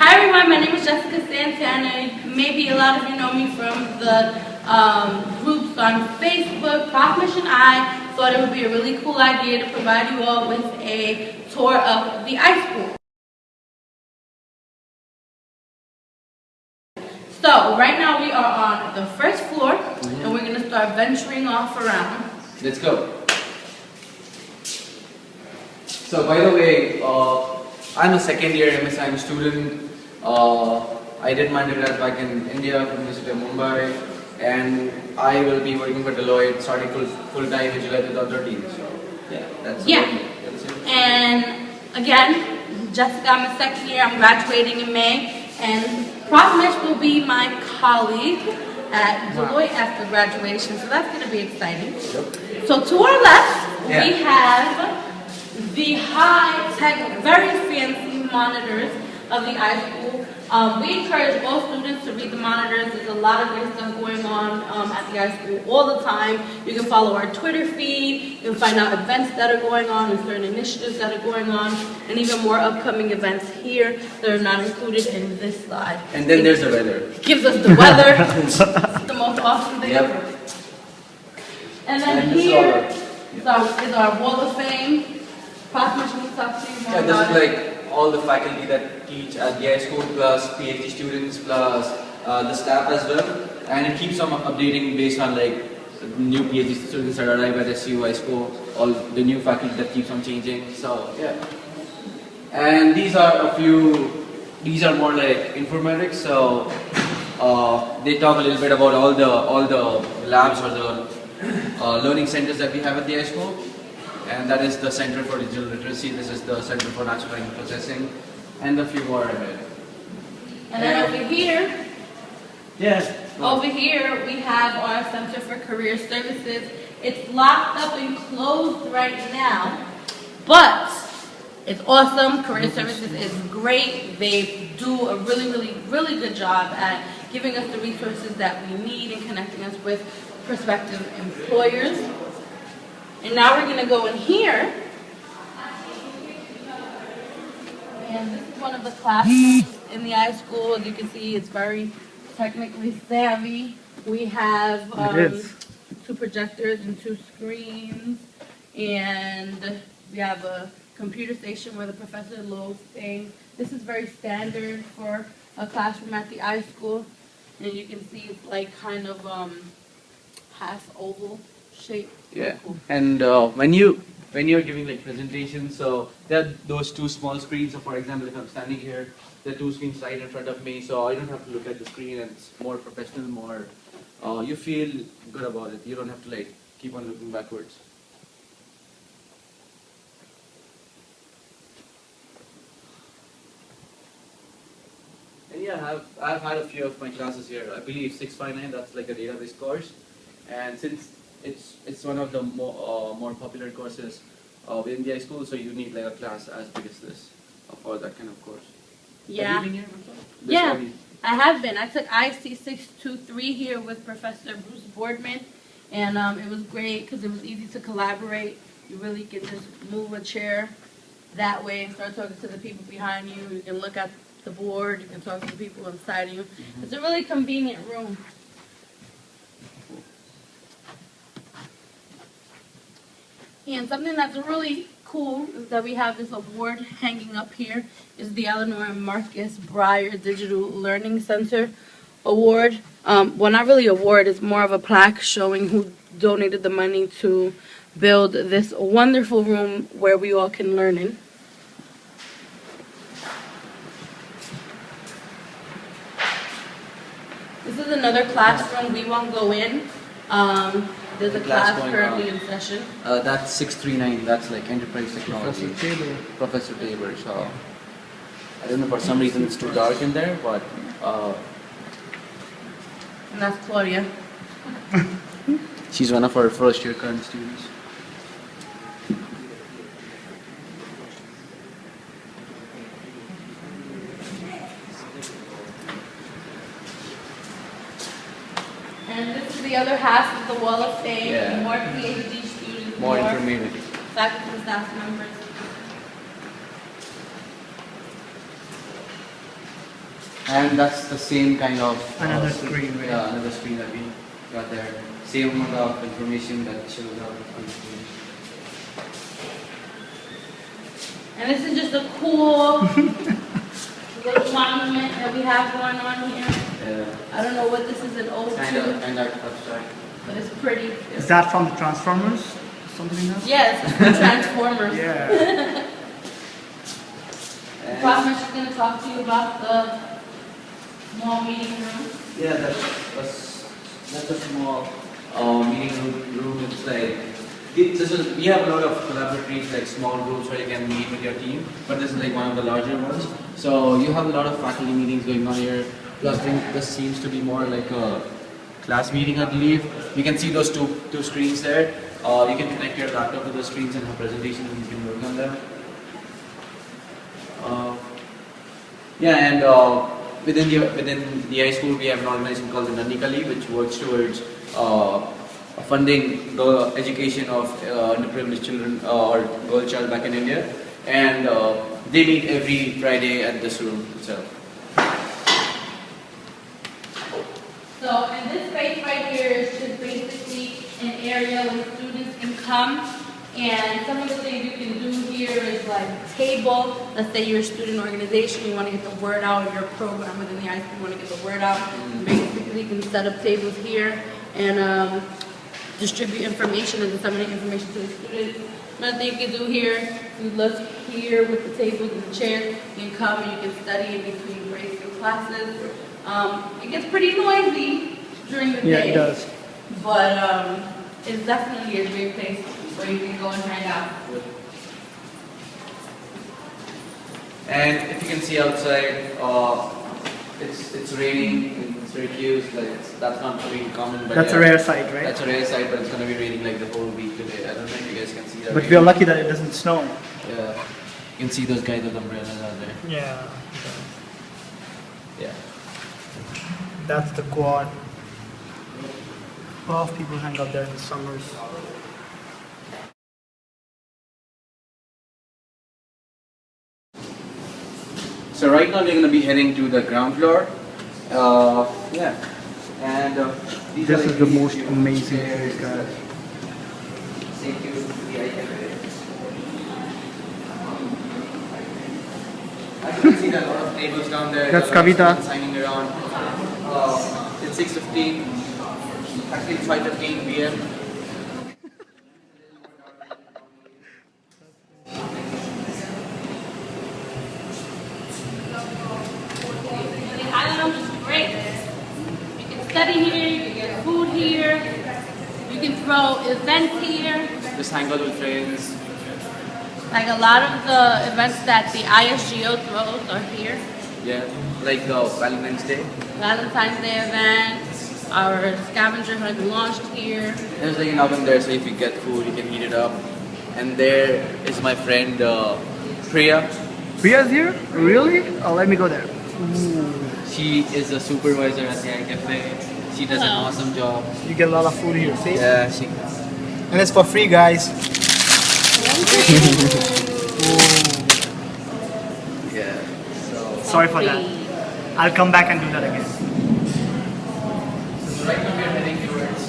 Hi everyone, my name is Jessica Santana. Maybe a lot of you know me from the groups on Facebook. Prof. Mission I thought it would be a really cool idea to provide you all with a tour of the iSchool. So right now we are on the first floor and we're going to start venturing off around. Let's go. So by the way, I'm a second year MSIM student. I did my undergrad back in India from University of Mumbai, and I will be working for Deloitte starting full time in July 2013. So yeah, that's it. And again, Jessica, I'm a second year. I'm graduating in May, and Prof. Mitch will be my colleague at Deloitte after graduation. So that's going to be exciting. Yep. So to our left, we have the high-tech, very fancy monitors of the iSchool. We encourage all students to read the monitors. There's a lot of great stuff going on at the iSchool all the time. You can follow our Twitter feed. You can find out events that are going on and certain initiatives that are going on, and even more upcoming events here that are not included in this slide. And then there's the weather. It gives us the weather. It's the most awesome thing ever. And then here is our Wall of Fame. Prof. Mitch will talk to you more about this is like all the faculty that teach at the iSchool, plus PhD students, plus the staff as well. And it keeps on updating based on like new PhD students that arrive at SU iSchool, all the new faculty that keeps on changing. So yeah. And these are more like informatics. So they talk a little bit about all the labs or the learning centers that we have at the iSchool. And that is the Center for Digital Literacy. This is the Center for Natural Language Processing, and a few more ahead. And then over here, over here we have our Center for Career Services. It's locked up and closed right now, but it's awesome. Career Services is great. They do a really good job at giving us the resources that we need and connecting us with prospective employers. And now we're going to go in here, and this is one of the classrooms in the iSchool. As you can see, it's very technically savvy. We have 2 projectors and 2 screens, and we have a computer station where the professor loads things. This is very standard for a classroom at the iSchool, and you can see it's like kind of half oval shape. Yeah, and when you're giving like presentations, so there are those 2 small screens. So for example, if I'm standing here, there are 2 screens right in front of me, so I don't have to look at the screen, and it's more professional, more you feel good about it. You don't have to like keep on looking backwards. And yeah, I've had a few of my classes here. I believe 659, that's like a database course, and since it's one of the more popular courses within the iSchool, so you need like a class as big as this for that kind of course. Yeah. Have you been here before? Yeah, I have been. I took IC 623 here with Professor Bruce Boardman, and it was great because it was easy to collaborate. You really can just move a chair that way and start talking to the people behind you. You can look at the board. You can talk to the people inside of you. It's a really convenient room. And something that's really cool is that we have this award hanging up here. Is the Eleanor and Marcus Breyer Digital Learning Center Award. Well, not really award, it's more of a plaque showing who donated the money to build this wonderful room where we all can learn in. This is another classroom. We won't go in. There's a class currently in session. That's 639. That's like enterprise technology. Professor Tabor. So I don't know, for some reason it's too dark in there, but. And that's Claudia. She's one of our first year current students. And this is the other half of the Wall of Fame. Yeah. More PhD students, More informative. faculty and staff members. And that's the same kind of Another screen, right? Yeah, another screen that we got there. Same amount of information that shows up on the screen. And this is just a cool little monument that we have going on here. Yeah. I don't know what this is an ode Kind to, of abstract. but it's pretty. Is that from the Transformers? Something like that? Yes, it's from Transformers. Yeah. Prof. is going to talk to you about the small meeting room. Yeah, that's a small meeting room. It's like we have a lot of collaboratories, like small groups where you can meet with your team, but this is like one of the larger ones. So you have a lot of faculty meetings going on here. Plus, this seems to be more like a class meeting, I believe. You can see those two screens there. You can connect your laptop to the screens and have presentations, and you can work on them. Yeah, and within the iSchool, we have an organization called the Nandikali, which works towards funding the education of underprivileged children or girl child back in India, and they meet every Friday at this room itself. So, and this space right here is just basically an area where students can come, and some of the things you can do here is like table. Let's say you're a student organization, you want to get the word out, or your program within the iSchool, you want to get the word out. Basically, you can set up tables here and distribute information and disseminate information to the students. Another thing you can do here, you look here with the tables and the chairs, you can come and you can study in between breaks and classes. It gets pretty noisy during the day. Yeah, it does. But it's definitely a great place where you can go and hang out. And if you can see outside, it's raining in Syracuse. Like that's not really common, but That's yeah, a rare sight, right? That's a rare sight, but it's gonna be raining like the whole week today. I don't know if you guys can see that. But rain. we are lucky that it doesn't snow. Yeah, you can see those guys with umbrellas out there. Yeah. Yeah. That's the quad. A lot of people hang out there in the summers. So right now we're gonna be heading to the ground floor. Yeah, and these This are is the most amazing place, guys. Thank you. I can see that a lot of tables down there. That's a lot of Kavita. students signing around. It's 6:15. Actually, it's 5:15 p.m. The High Lounge is great. You can study here, you can get food here, you can throw events here. Just hang out with friends. Like a lot of the events that the ISGO throws are here. Yeah, like Valentine's Day. Valentine's Day event, our scavenger hunt launched here. There's like an oven there, so if you get food, you can heat it up. And there is my friend Priya. Priya's here? Really? Oh, let me go there. She is a supervisor at the iCafe. She does an Hello. awesome job. You get a lot of food here, see? Yeah, she. And it's for free, guys. Yeah. So Sorry for that. I'll come back and do that again. right now we're heading towards.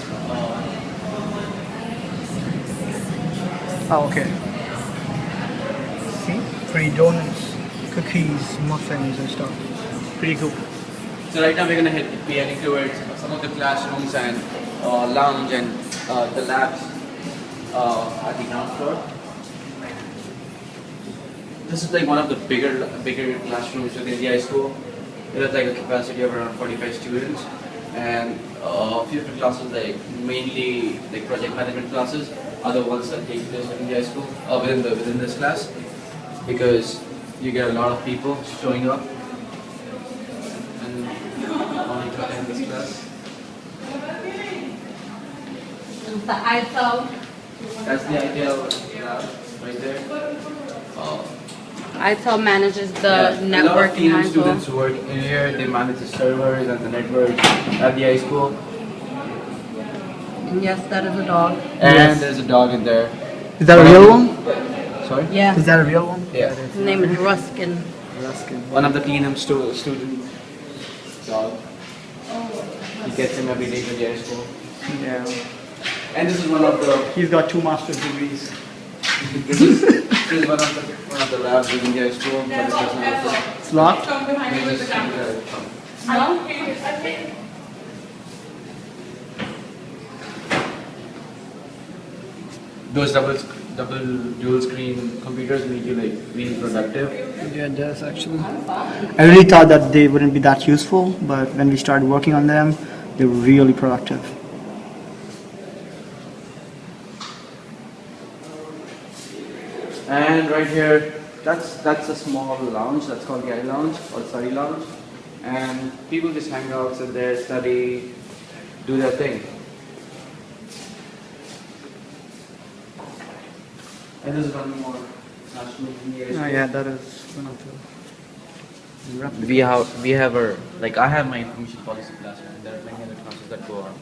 Oh, okay. See? Free donuts, cookies, muffins and stuff. Pretty cool. So right now we're gonna be heading towards some of the classrooms and lounge and the labs at the ground floor. This is like one of the bigger classrooms within the iSchool. It has like a capacity of around 45 students, and a few different classes, like mainly like project management classes, are the ones that take place within the iSchool, within this class, because you get a lot of people showing up and wanting to attend this class. And the ISO. That's the idea lab right there. ISO manages the A lot of networking TM ISO. students work in here. They manage the servers and the network at the iSchool. And yes, that is a dog. And Yes. there's a dog in there. Is that a real one? Sorry? Yeah. Is that a real one? Yeah. His name is Ruskin. One of the TM students. dog. He gets him every day to the iSchool. Yeah. And this is one of the He's got 2 master's degrees. this is one of the labs within the iSchool, but it doesn't have It's locked. Come behind me with the camera. No? those double dual screen computers make you like really productive. Yeah, it does actually. I really thought that they wouldn't be that useful, but when we started working on them, they were really productive. And right here, that's a small lounge. That's called the iLounge or study lounge. And people just hang out, sit there, study, do their thing. And this is one more national here. Oh, yeah, that is one of the. We have our like I have my information policy class and there are many other classes that go on.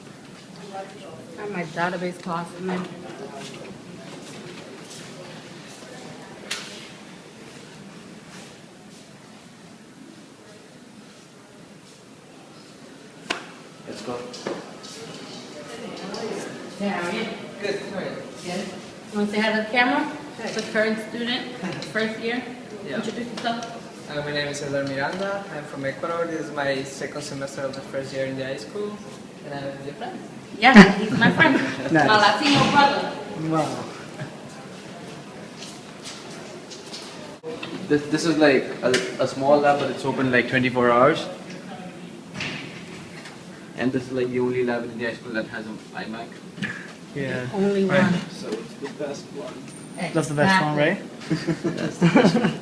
I have my database class in there. Let's go. Yeah, good. Good. You want to say hi to the camera? The current student, first year. Yeah. Introduce yourself. My name is Cesar Miranda. I'm from Ecuador. This is my second semester of the first year in the iSchool. And I'm your friend. Yeah, he's my friend. Nice. My Latino brother. Wow. This is like a small lab, but it's open like 24 hours. And this is like the only lab in the high school that has an iMac. Yeah. Only Right. one. So it's the best one. That's the best one, right? That's the best one.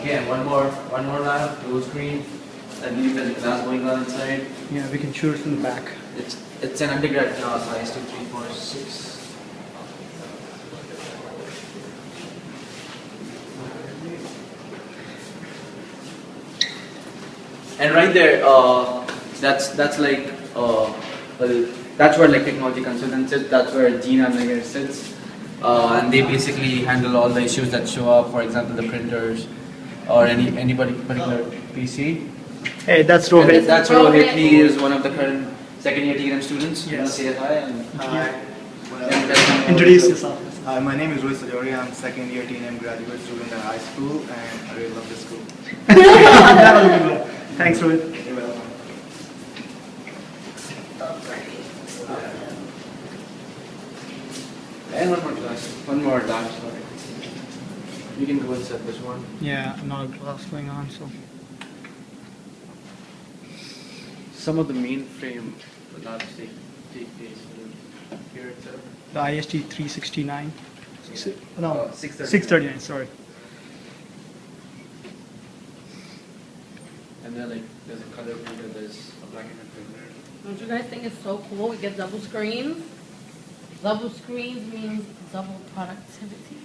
Again, one more lab, blue screen. I believe there's a class going on inside. Yeah, we can choose from the back. It's an undergrad class, IS 2, 3, 4, 6. And right there, that's like well, that's where like technology consultants sit. That's where Gina Nagar sits, and they basically handle all the issues that show up. For example, the printers or any particular PC. Hey, that's And Rohit. that's Rohit. He is one of the current second-year TNM students. You wanna Yes. say hi and Hi. Introduce yourself. Hi, my name is Rohit Sajori. I'm second year TNM graduate student at iSchool and I really love this school. That was a good one. Thanks, Rohit. You're welcome. And one more class. One more lab, sorry. You can go and set this one. Yeah, another class going on, so. Some of the mainframe labs take place here itself. The IST 369. No, 639. 639, sorry. And then like there's a color printer, there's a black and white printer. Don't you guys think it's so cool? We get double screens. Double screens means double productivity.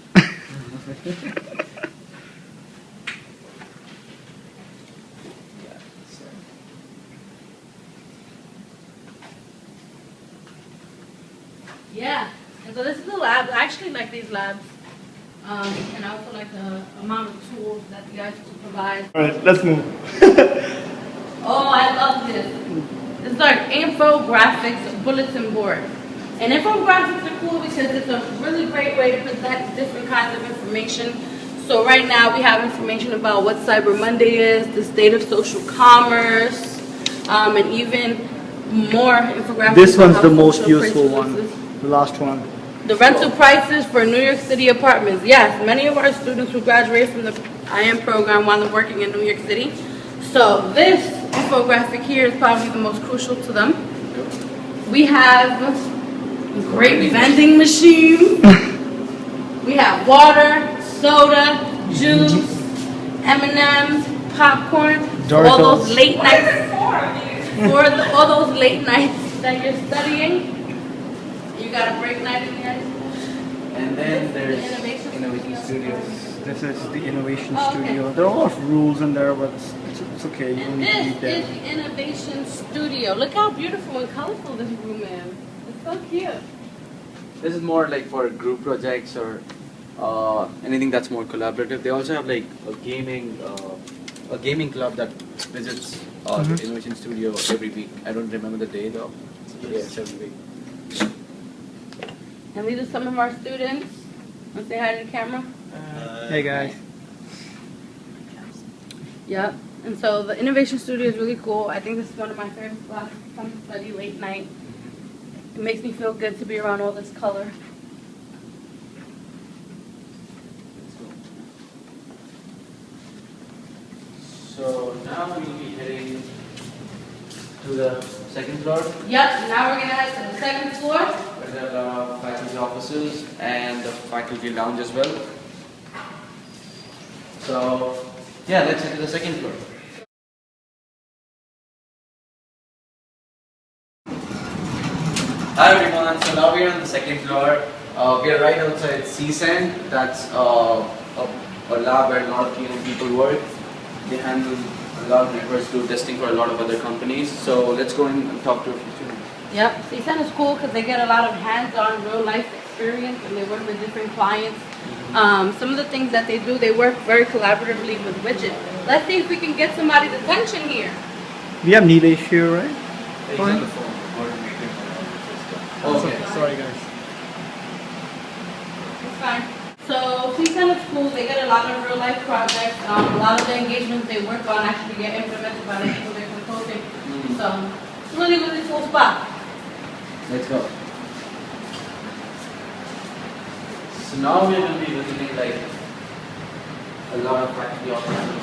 Yeah. So. Yeah. And so this is the lab. I actually like these labs. And I also like the amount of tools that you guys can provide. Alright, let's move. Oh, I love this. It's like infographics bulletin board. And infographics are cool because it's a really great way to present different kinds of information. So right now we have information about what Cyber Monday is, the state of social commerce, and even more infographics. This on one's how the most social useful principles one. is. The last one. The rental prices for New York City apartments. Yes, many of our students who graduate from the IM program wind up working in New York City. So this infographic here is probably the most crucial to them. We have great vending machines. We have water, soda, juice, M&Ms, popcorn, all those Doritos. late nights. All those late nights that you're studying. You got a break night in there. And then there's Innovation Innovation Studios. This is the Innovation Oh, okay. Studio. There are a lot of rules in there, but it's okay. You don't And need to this read is them. the Innovation Studio. Look how beautiful and colorful this room is. It's so cute. This is more like for group projects or anything that's more collaborative. They also have like a gaming club that visits the innovation studio every week. I don't remember the day though. Yeah, it's every week. And these are some of our students. Want to say hi to the camera? Hey guys. Yep. And so the innovation studio is really cool. I think this is one of my favorite classes to come to study late night. It makes me feel good to be around all this color. So now we'll be heading to the second floor. Yep. Now we're gonna head to the second floor. Where there are faculty offices and the faculty lounge as well. So yeah, let's head to the second floor. Hi everyone, so now we're on the second floor. We are right outside CSAN. That's a lab where a lot of people work. They handle a lot of networks, do testing for a lot of other companies. So let's go in and talk to a few students. Yep. CSUN is cool because they get a lot of hands-on, real-life experience, and they work with different clients. Some of the things that they do, they work very collaboratively with Widget. Let's see if we can get somebody's attention here. We have Nilesh here, right? He's on the phone. Okay. Sorry guys. It's fine. So CSUN is cool. They get a lot of real-life projects. A lot of the engagements they work on actually get implemented by the people they're consulting. So it's a really, really cool spot. Let's go. So now we're going to be visiting like a lot of faculty offices.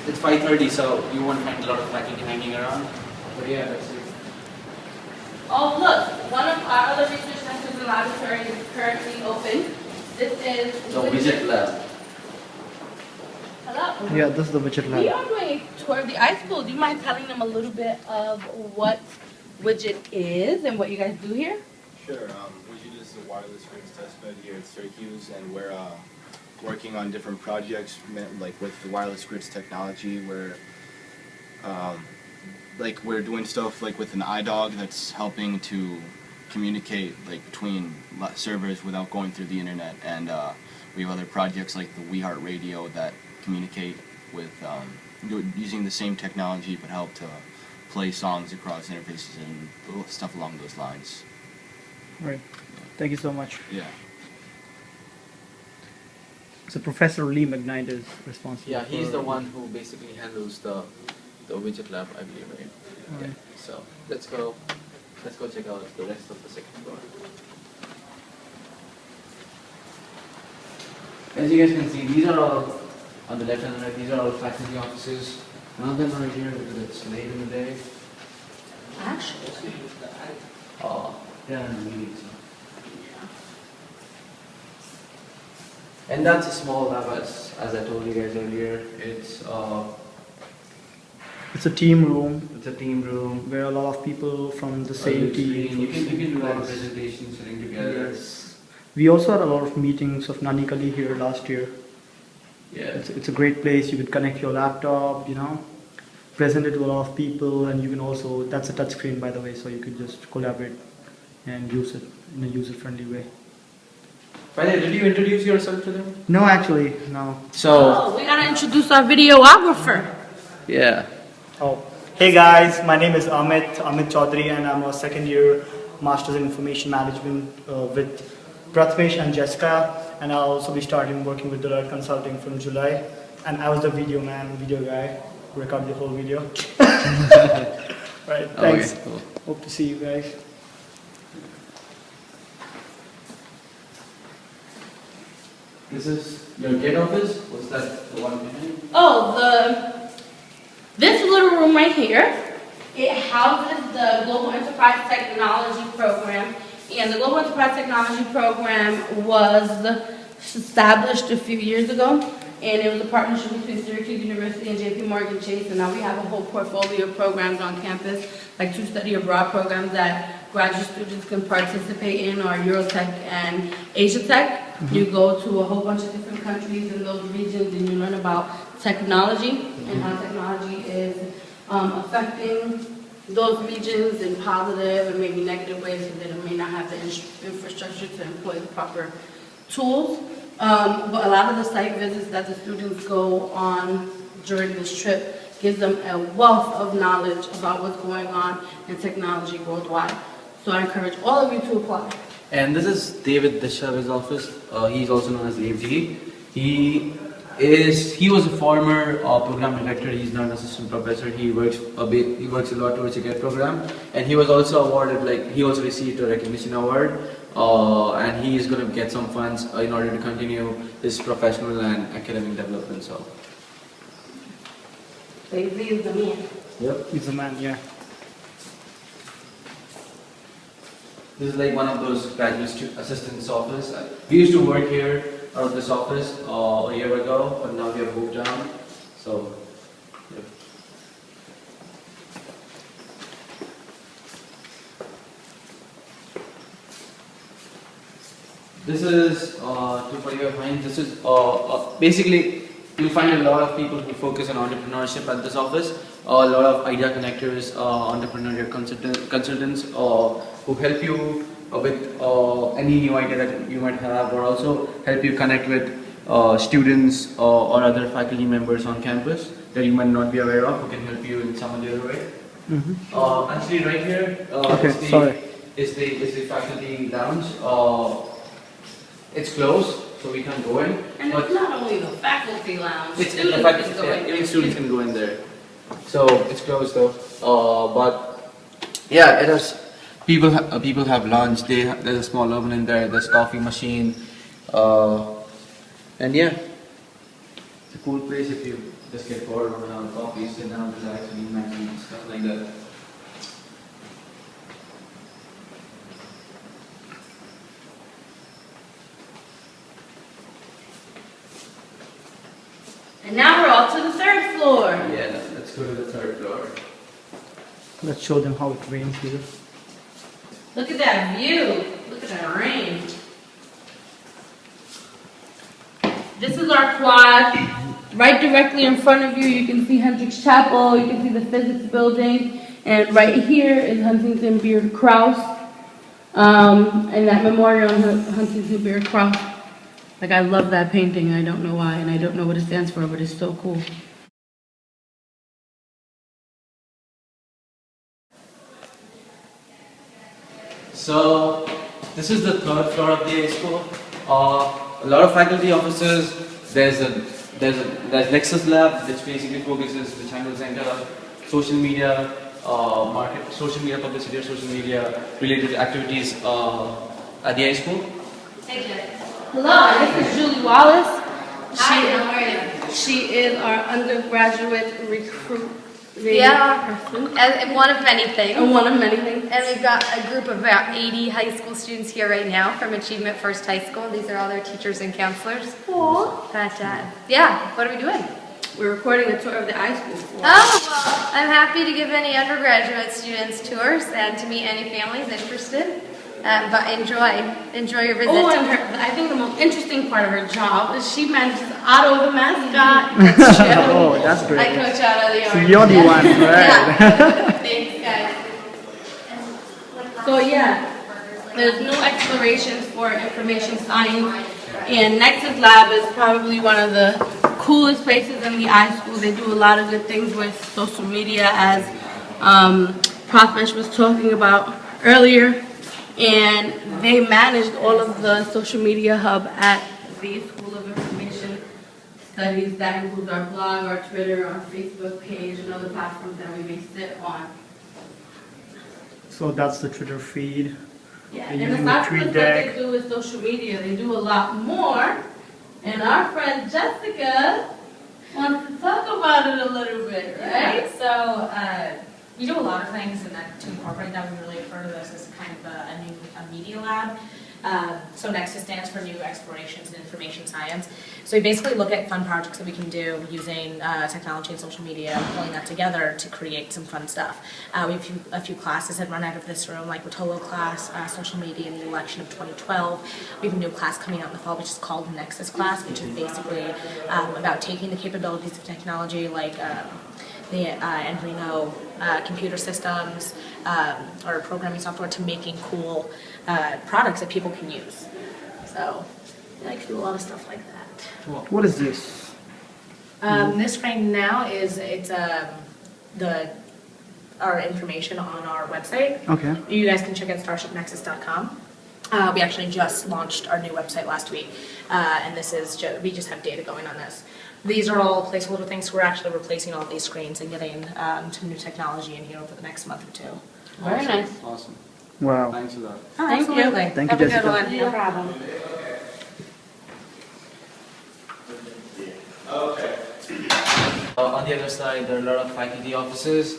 It's 5:30, so you won't find a lot of faculty hanging around. But yeah, that's it. Oh look, one of our other research centers and laboratories is currently open. This is The Widget Lab. Hello. Yeah, this is the Widget We lab. are doing a tour of the iSchool. Do you mind telling them a little bit of what Widget is and what you guys do here? Sure. Widget is the wireless grids test bed here at Syracuse, and we're working on different projects like with the wireless grids technology. We're doing stuff like with an iDog that's helping to communicate like between servers without going through the internet, and we have other projects like the WeHeart Radio that communicate with using the same technology but help to play songs across interfaces and stuff along those lines. Right. Thank you so much. Yeah. So Professor Lee McKnight is responsible. Yeah, he's for- the one who basically handles the Widget Lab, I believe, right? Yeah. Alright. So let's go check out the rest of the second floor. As you guys can see, these are all on the left and right. These are all faculty offices. None of them are here because it's late in the day. Actually. They're in meetings. And that's a small lab, as I told you guys earlier. It's a team room It's a team room. where a lot of people from the You same team. can do a lot of presentations sitting together. Yes. We also had a lot of meetings of Nani Kali here last year. Yeah. It's a great place. You could connect your laptop, present it to a lot of people, and you can also, that's a touch screen by the way, so you could just collaborate and use it in a user-friendly way. By the way, did you introduce yourself to them? No, actually, no. So, Oh, we gotta introduce our videographer. yeah. Oh, hey guys, my name is Amit Chaudhary, and I'm a second year Masters in Information Management with Pratmesh and Jessica, and I'll also be starting working with Deloitte Consulting from July. And I was the video guy, who recorded the whole video. Right, thanks. Okay, cool. Hope to see you guys. This is your gate office? Was that the one behind? Oh, this little room right here, it houses the Global Enterprise Technology Program. And the Global Enterprise Technology Program was established a few years ago. And it was a partnership between Syracuse University and JP Chase. And now we have a whole portfolio of programs on campus, like 2 study abroad programs that graduate students can participate in, or Eurotech and Asia Tech. You go to a whole bunch of different countries in those regions and you learn about technology and how technology is affecting those regions in positive and maybe negative ways, so that it may not have the infrastructure to employ the proper tools, but a lot of the site visits that the students go on during this trip gives them a wealth of knowledge about what's going on in technology worldwide. So I encourage all of you to apply. And this is David Deshave's office. He's also known as AFD. He was a former program director. He's now an assistant professor. He works a lot towards the GET program, and he was also awarded, he also received a recognition award, and he is going to get some funds in order to continue his professional and academic development. So, David is the man. yep. He's a man, yeah. This is like one of those graduate assistant's office. We used to work here out of this office a year ago, but now we have moved down. So, yep. This is 245 Hines. This is basically you'll find a lot of people who focus on entrepreneurship at this office. A lot of idea connectors, entrepreneurial consultants who help you with any new idea that you might have, or also help you connect with students or other faculty members on campus that you might not be aware of, who can help you in some other way. Actually, right here is the faculty lounge. It's closed, so we can't go in. And it's not only the faculty lounge, It's students can go in. even students can go in there. So it's closed though. But yeah, it has people have lunch. There's a small oven in there. There's coffee machine, and yeah, it's a cool place if you just get bored of having coffee, sit down, relax, read magazines, and stuff like that. And now we're off to the third floor. Yeah, let's go to the third floor. Let's show them how it rains here. Look at that view. Look at that rain. This is our quad. Right directly in front of you, you can see Hendricks Chapel. You can see the physics building. And right here is Huntington Beard Krause. And that memorial on Huntington Beard Krause. Like, I love that painting. I don't know why, and I don't know what it stands for, but it's so cool. So this is the third floor of the iSchool. A lot of faculty offices. There's Nexus Lab, which basically focuses, which handles entire social media, social media publicity, or social media related activities at the iSchool. Hey, Jen. Hello, this is Julie Wallace. Hi, how are you? She is our undergraduate recruit person. And one of many things. And one of many things. And we've got a group of about 80 high school students here right now from Achievement First High School. These are all their teachers and counselors. Aww. But yeah, what are we doing? We're recording a tour of the iSchool. Oh, well, I'm happy to give any undergraduate students tours and to meet any families interested. But enjoy your visit. Oh, and I think the most interesting part of her job is she manages Otto the mascot. That's true. Oh, that's great. I coach Otto the So orange. you're the one, right? Yeah. Thanks, guys. So yeah, there's new explorations for information science, and Nexus Lab is probably one of the coolest places in the iSchool. They do a lot of good things with social media, as Profesh was talking about earlier. And they managed all of the social media hub at the School of Information Studies. That includes our blog, our Twitter, our Facebook page, and other platforms that we may sit on. So that's the Twitter feed. Yeah, They're and using it's the not tweet just what they deck. do with social media. They do a lot more. And our friend Jessica wants to talk about it a little bit, right? Right. So we do a lot of things, and that, to incorporate that, we really refer to this as kind of a media lab. So Nexus stands for New Explorations in Information Science. So we basically look at fun projects that we can do using technology and social media, pulling that together to create some fun stuff. We have a few classes that run out of this room, like Rotolo class, social media in the election of 2012. We have a new class coming out in the fall, which is called Nexus class, which is basically about taking the capabilities of technology, like the Arduino computer systems or programming software, to making cool products that people can use. So I like to do a lot of stuff like that. What is this? This right now is our information on our website. Okay. You guys can check out starshipnexus.com. We actually just launched our new website last week, and this is we just have data going on this. These are all placeholder things. We're actually replacing all these screens and getting some new technology in here over the next month or two. Very nice. Awesome. Wow. Thanks a lot. Oh, Thank you. absolutely. Thank you, Have a good Jessica. one. No problem. On the other side, there are a lot of faculty offices,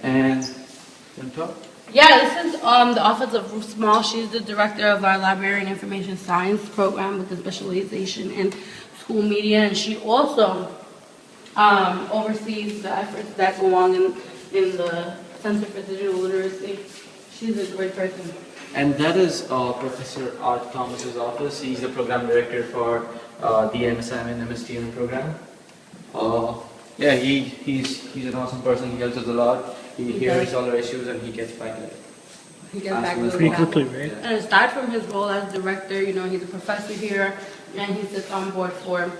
and you want to talk? Yeah, this is the office of Ruth Small. She's the director of our Library and Information Science program with a specialization in school media, and she also oversees the efforts that go on in the Center for Digital Literacy. She's a great person. And that is Professor Art Thomas's office. He's the program director for the MSM and MSTM program. Yeah, he's an awesome person. He helps us a lot. He hears all our issues and he gets back to it. He gets back Absolutely. really Pretty well. quickly, right? And aside from his role as director, he's a professor here, and he sits on board for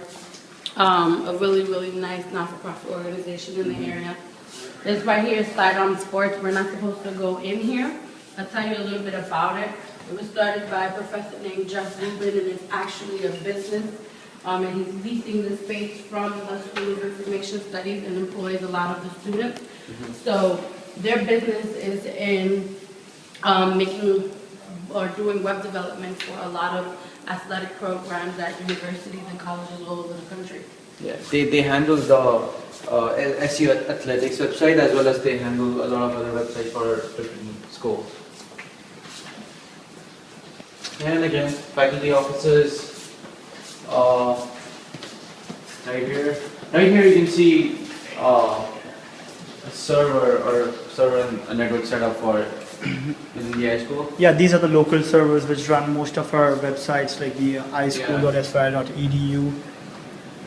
a really, really nice not-for-profit organization in the area. This right here is Sidearm Sports. We're not supposed to go in here. I'll tell you a little bit about it. It was started by a professor named Jeff Rubin, and it's actually a business. And he's leasing the space from the School of Information Studies and employs a lot of the students. So their business is in making or doing web development for a lot of athletic programs at universities and colleges all over the country. Yeah, they handle the SU Athletics website as well as they handle a lot of other websites for different schools. And again, faculty offices. Right here. Right here you can see a server and a network setup for in the iSchool. Yeah, these are the local servers which run most of our websites, like the iSchool.syr.edu.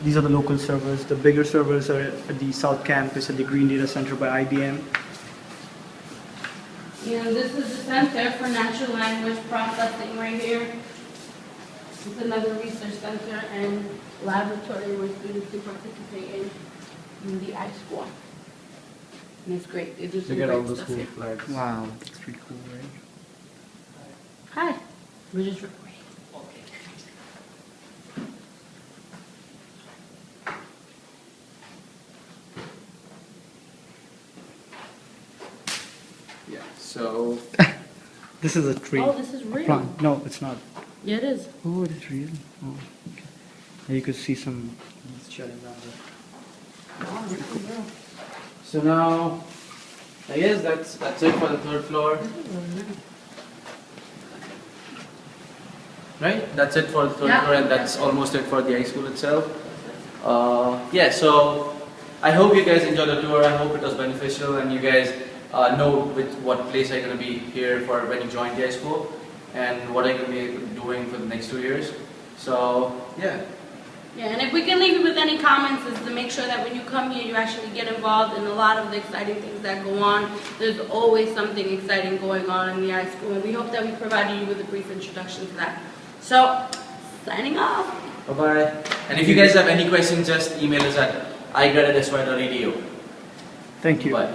These are the local servers. The bigger servers are at the South Campus at the Green Data Center by IBM. And this is the Center for Natural Language Processing right here. It's another research center and laboratory where students can participate in the iSchool. And it's great. They do some Look at all great the stuff school here. flags. Wow, that's pretty cool, right? Hi. We're just recording. Yeah. So This is a tree. Oh, this is real. Plant. No, it's not. Yeah, it is. Oh, it is real. Oh, okay. And you could see some leaves shutting down there. Wow, this is real. so now I guess that's it for the third floor. This is really nice. Right? That's it for the third Yeah. floor, and that's almost it for the iSchool itself. Yeah, so I hope you guys enjoyed the tour. I hope it was beneficial, and you guys know what place I'm going to be here for when you join the iSchool, and what I'm going to be doing for the next 2 years. So, yeah. Yeah, and if we can leave you with any comments is to make sure that when you come here, you actually get involved in a lot of the exciting things that go on. There's always something exciting going on in the iSchool, and we hope that we provided you with a brief introduction to that. So, signing off. Bye-bye. And if you guys have any questions, just email us at igrad@sy.edu. Thank you. Bye.